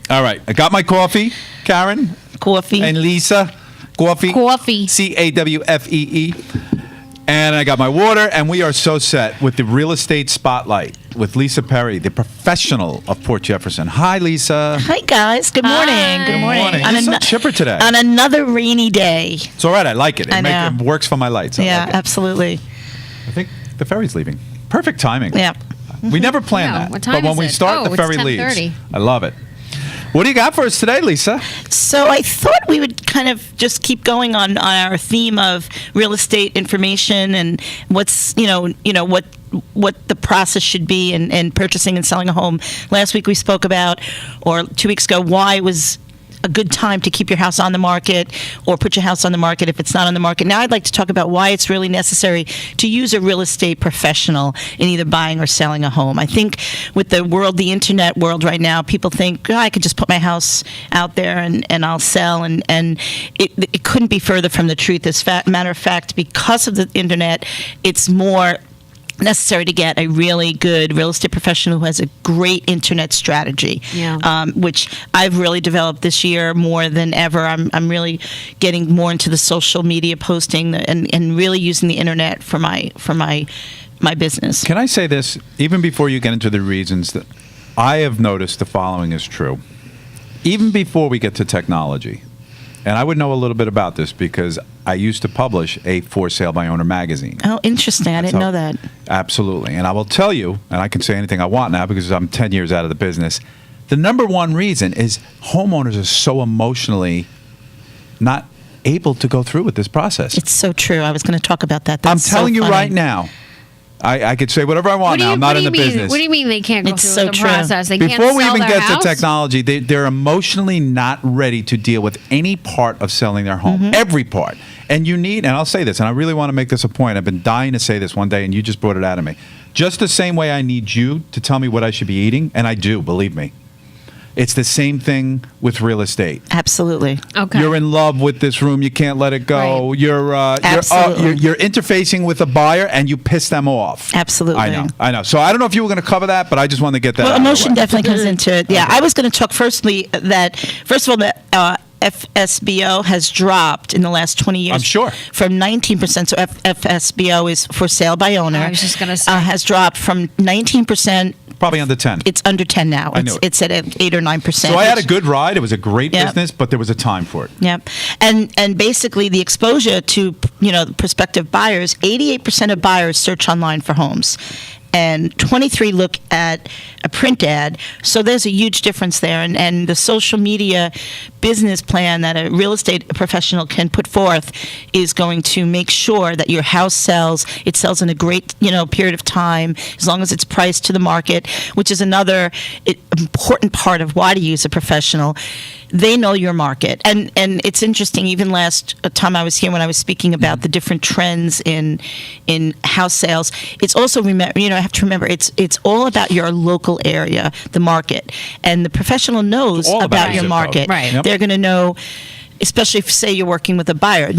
All right. I got my coffee, Karen. Coffee. And Lisa. Coffee. Coffee. CAWFEE. And I got my water, and we are so set with the Real Estate Spotlight with Lisa Perry, the professional of Port Jefferson. Hi, Lisa. Hi, guys. Good morning. Hi. Good morning. You're so chipper today. On another rainy day. It's all right. I like it. It works for my lights. Yeah, like absolutely. I think the ferry's leaving. Perfect timing. Yeah. We never plan Yeah, that. what time but when is we it? start, the ferry it's leaves. 10:30. I love it. What do you got for us today, Lisa? So I thought we would kind of just keep going on our theme of real estate information and what's, what the process should be in purchasing and selling a home. Last week we spoke about, or 2 weeks ago, why it was a good time to keep your house on the market or put your house on the market if it's not on the market. Now I'd like to talk about why it's really necessary to use a real estate professional in either buying or selling a home. I think with the internet world right now, people think, I could just put my house out there and I'll sell, and it couldn't be further from the truth. As a matter of fact, because of the internet, it's more necessary to get a really good real estate professional who has a great internet strategy, which I've really developed this year more than ever. I'm really getting more into the social media posting and really using the internet for my business. Can I say this, even before you get into the reasons, that I have noticed the following is true. Even before we get to technology, and I would know a little bit about this because I used to publish a For Sale by Owner magazine. Oh, interesting. I didn't know that. Absolutely. And I will tell you, and I can say anything I want now because I'm 10 years out of the business, the number one reason is homeowners are so emotionally not able to go through with this process. It's so true. I was going to talk about that. I'm telling you right now. I could say whatever I want now. I'm not in the business. What do you mean they can't go It's through so with the true. process? They Before can't we sell even their get house? to technology, they're emotionally not ready to deal with any part of selling their home. Every part. And and I'll say this, and I really want to make this a point. I've been dying to say this one day, and you just brought it out of me. Just the same way I need you to tell me what I should be eating, and I do, believe me. It's the same thing with real estate. Absolutely. Okay. You're in love with this room. You can't let it go. Right. Absolutely. You're interfacing with a buyer, and you piss them off. Absolutely. I know. So I don't know if you were going to cover that, but I just wanted to get that out of the emotion way. definitely comes into it. Yeah, I was going to talk first of all, that FSBO has dropped in the last 20 years. I'm sure. From 19%. So FSBO is For Sale by Owner. I was just going to say. Has dropped from 19%. Probably under 10. It's under 10 now. I knew It's at 8 or 9%. So I had a good ride. It was a great Yep. business, but there was a time for it. Yep. And basically the exposure to, prospective buyers, 88% of buyers search online for homes. And 23 look at a print ad. So there's a huge difference there. And the social media business plan that a real estate professional can put forth is going to make sure that your house sells. It sells in a great, period of time, as long as it's priced to the market, which is another important part of why to use a professional. They know your market. And it's interesting, even last time I was here when I was speaking about the different trends in house sales, it's also, I have to remember, it's all about your local area, the market. And the professional knows about your market. Right. Yep. They're going to know, especially if, say, you're working with a buyer,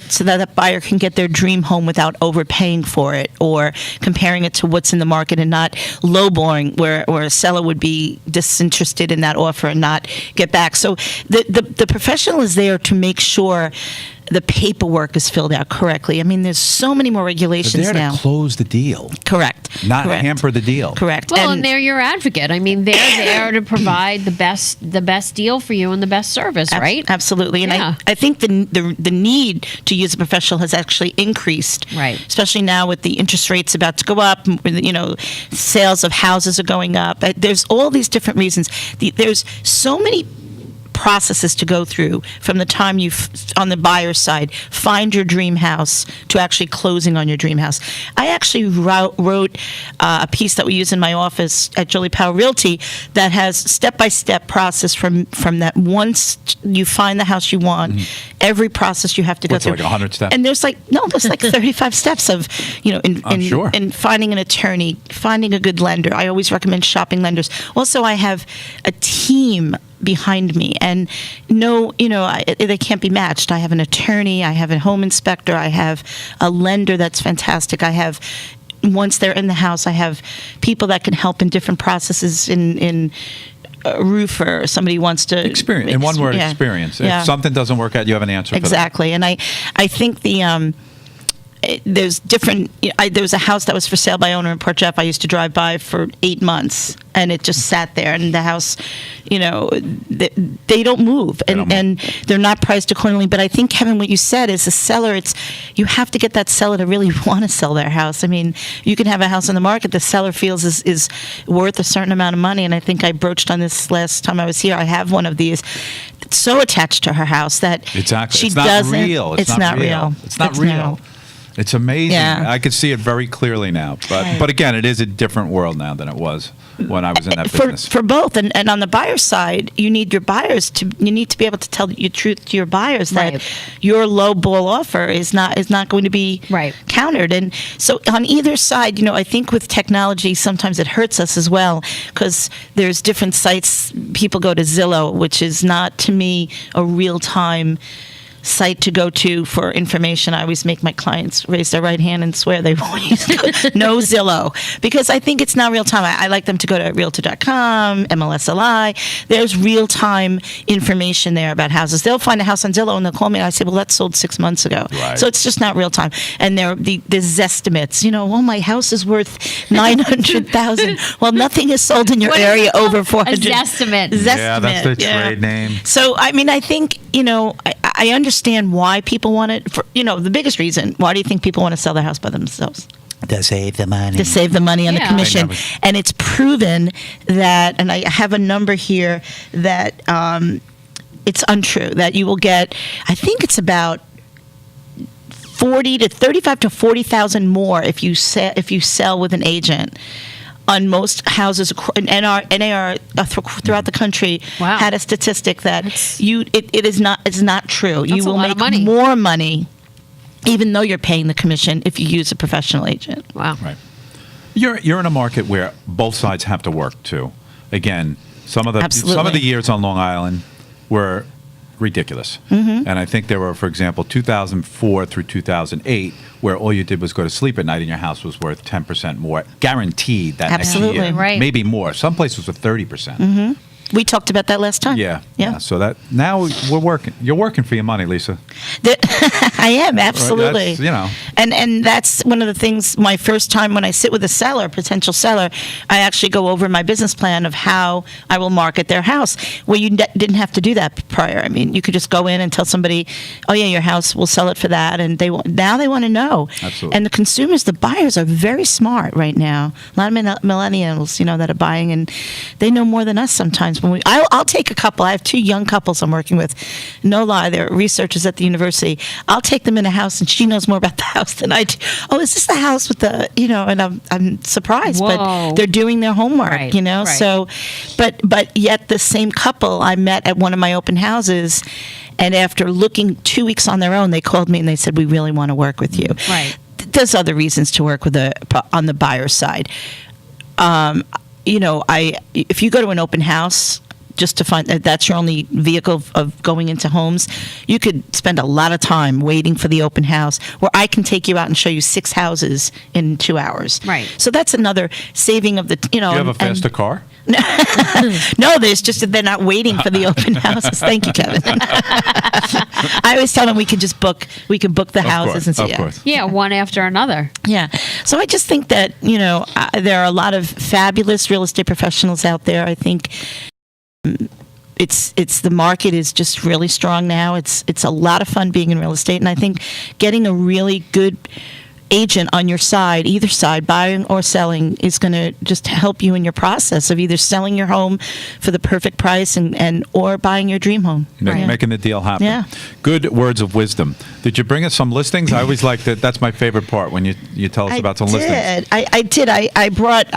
so that buyer can get their dream home without overpaying for it or comparing it to what's in the market and not lowballing where a seller would be disinterested in that offer and not get back. So the professional is there to make sure the paperwork is filled out correctly. I mean, there's so many more regulations They're there now. to close the deal. Correct. Not Correct. hamper the deal. Correct. Well, and they're your advocate. I mean, they're there to provide the best deal for you and the best service, right? Absolutely. And Yeah. I think the need to use a professional has actually increased. Right. Especially now with the interest rates about to go up, sales of houses are going up. There's all these different reasons. There's so many processes to go through from the time you, on the buyer's side, find your dream house to actually closing on your dream house. I actually wrote a piece that we use in my office at Jolie Powell Realty that has step-by-step process from that once you find the house you want, every process you have to go What's through. it, like 100 steps? And there's like 35 steps of, sure. in finding an attorney, finding a good lender. I always recommend shopping lenders. Also, I have a team behind me, and they can't be matched. I have an attorney, I have a home inspector, I have a lender that's fantastic. I have, once they're in the house, I have people that can help in different processes in a roofer, somebody wants to Experience. In one word, yeah. experience. Yeah. If something doesn't work out, you have an answer Exactly, and I think there's different. There was a house that was for sale by owner in Port Jeff. I used to drive by for 8 months, and it just sat there. And the house, they don't move, and they're not priced accordingly. But I think, Kevin, what you said is the seller. You have to get that seller to really want to sell their house. I mean, you can have a house on the market the seller feels is worth a certain amount of money, and I think I broached on this last time I was here. I have one of these. It's so attached to her house that Exactly. she It's not doesn't. real. It's not real. It's not real. It's amazing. Yeah. I could see it very clearly now. But again, it is a different world now than it was when I was in that business. For both, and on the buyer side, you need your buyers you need to be able to tell the truth to your buyers that Right. your low ball offer is not going to be Right. countered. And so on either side, I think with technology sometimes it hurts us as well because there's different sites. People go to Zillow, which is not to me a real time site to go to for information. I always make my clients raise their right hand and swear they won't use no Zillow because I think it's not real time. I like them to go to Realtor.com, MLSLI. There's real time information there about houses. They'll find a house on Zillow and they'll call me and I say, well, that sold 6 months ago. Right. So it's just not real time. And there's estimates. Oh, my house is worth $900,000. Well, is is sold in your What is area it called? over 400. A Zestimate. Yeah, that's the trade name. So, I mean, I think, I understand why people want it. The biggest reason, why do you think people want to sell their house by themselves? To save the money. To save the money on the Yeah. commission. I know. And it's proven that, and I have a number here, that it's untrue, that you will get, I think it's about 35 to 40,000 more if you sell with an agent. On most houses, NAR throughout the country Wow. had a statistic that it's not true. You That's a will lot make of money. more money, even though you're paying the commission, if you use a professional agent. Wow. Right. You're in a market where both sides have to work too. Again, some of Absolutely. the years on Long Island were ridiculous. Mm-hmm. And I think there were, for example, 2004 through 2008, where all you did was go to sleep at night and your house was worth 10% more, guaranteed that Absolutely. next year. Right. Maybe more. Some places were 30%. Mm-hmm. We talked about that last time. Yeah. Yeah. So that now we're working. You're working for your money, Lisa. I am, absolutely. That's, And that's one of the things, my first time when I sit with a potential seller, I actually go over my business plan of how I will market their house, where you didn't have to do that prior. I mean, you could just go in and tell somebody, oh yeah, your house, we'll sell it for that. And now they want to know. Absolutely. And the consumers, the buyers are very smart right now. A lot of millennials, that are buying, and they know more than us sometimes. I'll take a couple. I have 2 young couples I'm working with. No lie, they're researchers at the university. I'll take them in a house, and she knows more about the house than I do. Oh, is this the house with the, and I'm surprised, Whoa. but they're doing their homework, Right, right. So, but yet the same couple I met at one of my open houses, and after looking 2 weeks on their own, they called me and they said, we really want to work with you. Right. There's other reasons to work with on the buyer side. If you go to an open house, just to find that's your only vehicle of going into homes, you could spend a lot of time waiting for the open house, where I can take you out and show you 6 houses in 2 hours. Right. So that's another saving of the, Do you have a faster car? No, there's just that they're not waiting for the open houses. Thank you, Kevin. I always tell them we can book the houses and see. Of course. Yeah, one after another. Yeah. So I just think that, there are a lot of fabulous real estate professionals out there. I think it's the market is just really strong now. It's a lot of fun being in real estate, and I think getting a really good agent on your side, either side, buying or selling, is going to just help you in your process of either selling your home for the perfect price and or buying your dream home. Making the deal happen. Yeah. Good words of wisdom. Did you bring us some listings? I always like that. That's my favorite part, when you tell us about some listings. I did. I brought.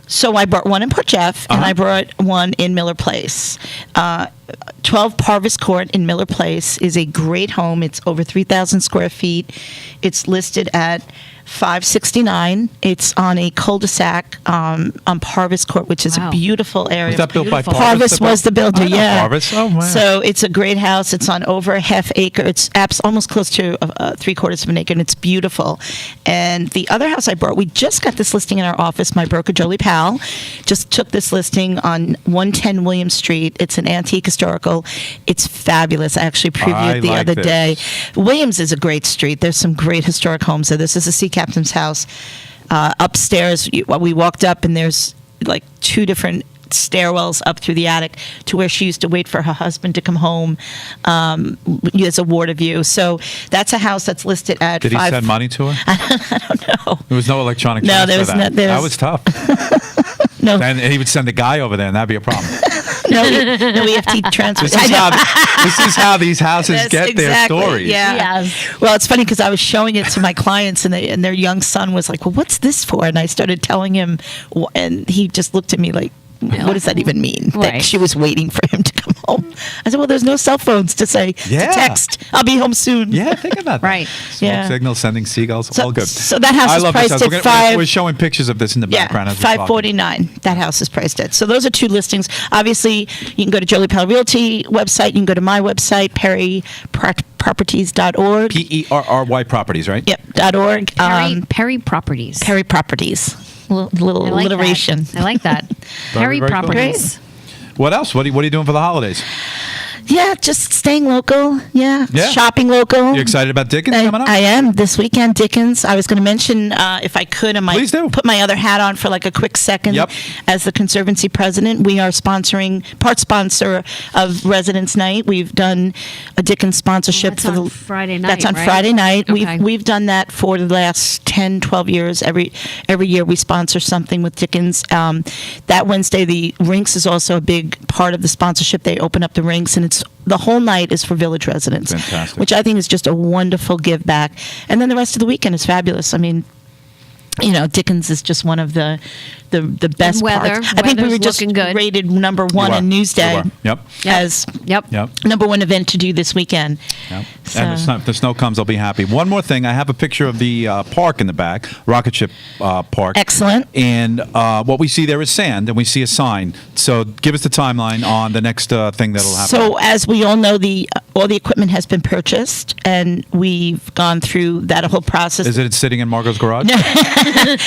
So I brought one in Port Jeff, and I brought one in Miller Place. 12 Parvis Court in Miller Place is a great home. It's over 3,000 square feet. It's listed at 569. It's on a cul-de-sac on Parvis Court, which is Wow. a beautiful area. Was that built by Beautiful. Parvis? Parvis was the builder, I know yeah. Parvis. Oh, man. So it's a great house. It's on over a half acre. It's almost close to 3/4 of an acre, and it's beautiful. And the other house I bought, we just got this listing in our office. My broker, Jolie Powell, just took this listing on 110 William Street. It's an antique historical. It's fabulous. I actually previewed I it the like other this. day. Williams is a great street. There's some great historic homes there. This is a sea captain's house. Upstairs, we walked up, and there's like 2 different stairwells up through the attic to where she used to wait for her husband to come home. As a water view. So that's a house that's listed at Did he send money to her? I don't know. There was no electronic No, transfer there was then. no- there That was- was tough. No, And he would send a guy over there, and that'd be a problem. no EFT transfer. This is how these houses Yes, get their exactly. stories. Yeah. Yes. Well, it's funny because I was showing it to my clients, and their young son was like, "Well, what's this for?" And I started telling him, and he just looked at me like, "What does that even mean?" That Right. she was waiting for him to come home. I said, "Well, there's no cell phones to say Yeah. to text. I'll be home soon." Yeah, think about that. Right. Smoke Yeah. signals, sending seagulls, all good. So that house I is love this priced house. at five. We're showing pictures of this in the background. Yeah, as we're talking. 549. That house is priced at. So those are 2 listings. Obviously, you can go to Jolie Powell Realty website. You can go to my website, perryproperties.org. PERRY Properties, right? Yep, .org. Perry Properties. Perry Properties. Little I like alliteration. That. I like that. Perry very cool. Properties. What else? What are you doing for the holidays? Yeah, just staying local. Yeah. Yeah. Shopping local. You excited about Dickens coming up? I am. This weekend, Dickens. I was going to mention, if I could, I might Please do. put my other hat on for like a quick second. Yep. As the Conservancy president, we are part sponsor of Residents Night. We've done a Dickens sponsorship That's on Friday night, That's on right? Friday night. Okay. We've done that for the last 10, 12 years. Every year we sponsor something with Dickens. That Wednesday, the Rinks is also a big part of the sponsorship. They open up the Rinks, and the whole night is for village residents, Fantastic. which I think is just a wonderful give back. And then the rest of the weekend is fabulous. I mean, Dickens is just one of the best Weather- parts. I think we weather's were just looking good. rated number 1 You on are. Newsday You are. Yep. as Yep. Yep. number 1 event to do this weekend. Yep. So- And if the snow comes, I'll be happy. One more thing. I have a picture of the park in the back, Rocket Ship Park. Excellent. And what we see there is sand, and we see a sign. So give us the timeline on the next thing that'll happen. So, as we all know, all the equipment has been purchased, and we've gone through that whole process. Is it sitting in Margot's garage?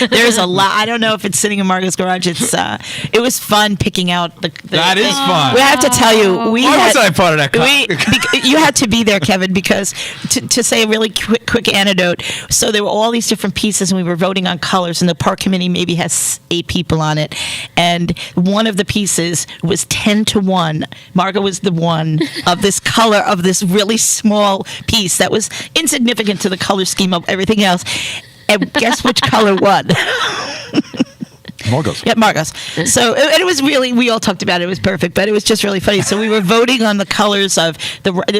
There's a lot. I don't know if it's sitting in Margot's garage. It was fun picking out the That is fun. We have to tell you, Why wasn't I part of that? you had to be there, Kevin, because to say a really quick anecdote. So there were all these different pieces, and we were voting on colors, and the park committee maybe has 8 people on it, and one of the pieces was 10-1. Margot was the one of this color of this really small piece that was insignificant to the color scheme of everything else. And guess which color won? Margot's. Yeah, Margot's. So it was really, we all talked about it. It was perfect, but it was just really funny. So we were voting on the colors of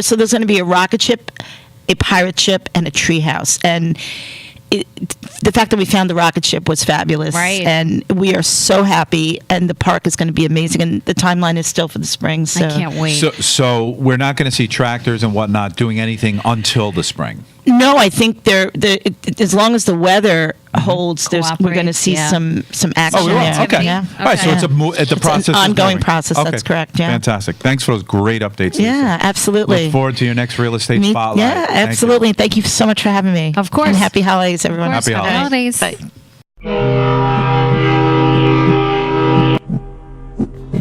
so there's going to be a rocket ship, a pirate ship, and a treehouse. And the fact that we found the rocket ship was fabulous. Right. And we are so happy. And the park is going to be amazing. And the timeline is still for the spring. So. I can't wait. So we're not going to see tractors and whatnot doing anything until the spring. No, I think as long as the weather holds, we're going to Cooperates, see yeah. some action. Oh, we will. there. Okay. Yeah. All right. So Okay. it's the process. an is ongoing moving. process, that's correct, yeah. Fantastic. Thanks for those great updates. Yeah, Lisa. absolutely. Look forward to your next real estate spotlight. Yeah, Thank you. absolutely. Thank you so much for having me. Of course. And happy holidays, everyone. Of course, Happy happy holidays. holidays. Bye.